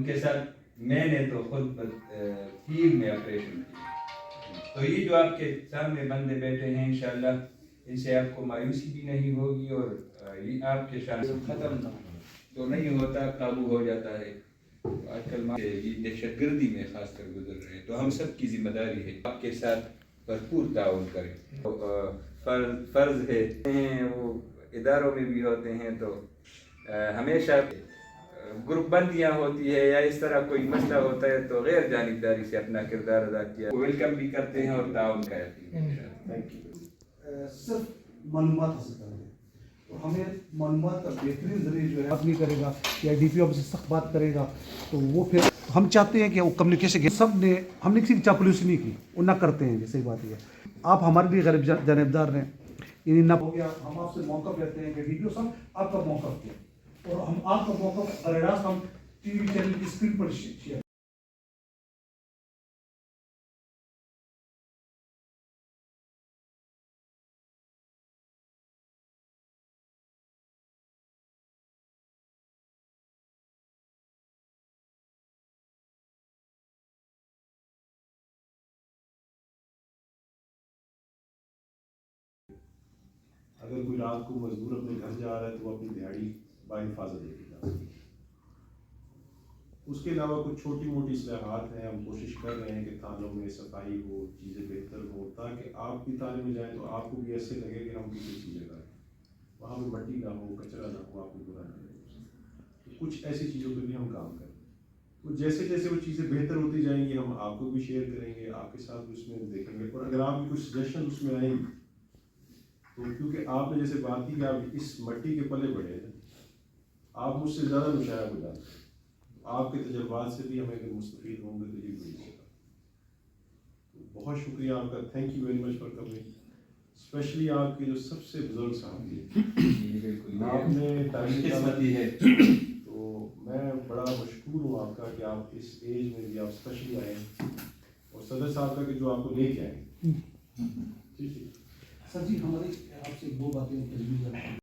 کے ساتھ میں نے تو خود فیلڈ میں آپریشن کیا. تو یہ جو آپ کے سامنے بندے بیٹھے ہیں انشاءاللہ ان سے آپ کو مایوسی بھی نہیں ہوگی اور یہ آپ کے شان ختم تو نہیں ہوتا، قابو ہو جاتا ہے. آج کل یہ دہشت گردی میں خاص کر گزر رہے ہیں، تو ہم سب کی ذمہ داری ہے آپ کے ساتھ بھرپور تعاون کریں. فرض ہے وہ اداروں میں بھی ہوتے ہیں تو ہمیشہ گروپ بندیاں ہوتی ہے یا اس طرح کوئی مسئلہ ہوتا ہے تو غیر جانبداری سے اپنا کردار ادا کیا ویلکم بھی کرتے ہیں اور تعاون کا یقین. صرف معلومات حاصل کریں گے اور ہمیں معلومات کا بہترین ذریعہ جو ہے بات نہیں کرے گا یا ڈی پی او سے سخت بات کرے گا تو وہ پھر ہم چاہتے ہیں کہ وہ کمیونیکیشن سب نے ہم نے کسی کی چاپلوسی نہیں کی وہ نہ کرتے ہیں. جیسے بات یہ ہے آپ ہمارے بھی غریب جانبدار ہیں یعنی نہ ہو گیا. ہم آپ سے موقف لیتے ہیں کہ ڈی پی او صاحب آپ کا موقف کیا اور ہم آپ کا موقف براہ راست ہم ٹی وی چینل کی اسکرین پر شیئر. اگر کوئی رات کو مزدور اپنے گھر جا رہا ہے تو وہ اپنی دیہڑی باحفاظت لے کے جا سکتا ہے. اس کے علاوہ کچھ چھوٹی موٹی اصلاحات ہیں، ہم کوشش کر رہے ہیں کہ تھانوں میں صفائی ہو، چیزیں بہتر ہوں تاکہ آپ بھی تانے میں جائیں تو آپ کو بھی ایسے لگے کہ ہم کسی اچھی جگہ ہیں، وہاں پہ مٹی نہ ہو، کچرا نہ ہو، آپ کو برا نہ لگے. تو کچھ ایسی چیزوں پہ بھی ہم کام کریں. تو جیسے جیسے وہ چیزیں بہتر ہوتی جائیں گی ہم آپ کو بھی شیئر کریں گے، آپ کے ساتھ بھی اس میں دیکھیں گے. اور اگر آپ کی کچھ سجیشن اس میں آئیں گی تو کیونکہ آپ نے جیسے بات کی کہ آپ اس مٹی کے پلے بڑے ہیں، آپ مجھ سے زیادہ مشاہدہ ہو جاتے ہیں. آپ کے تجربات سے بھی ہمیں اگر مستفید ہوں گے تو یہ بھی ہوگا. بہت شکریہ آپ کا. Thank you very much for coming. Specially آپ کے جو سب سے بزرگ صاحب تھے، آپ نے قسمتی ہے تو میں بڑا مشکور ہوں آپ کا کہ آپ اس ایج میں بھی آپ اسپیشلی آئے اور صدر صاحب کا کہ جو آپ کو لے کے آئے. ٹھیک ہے سر جی ہماری آپ سے دو باتیں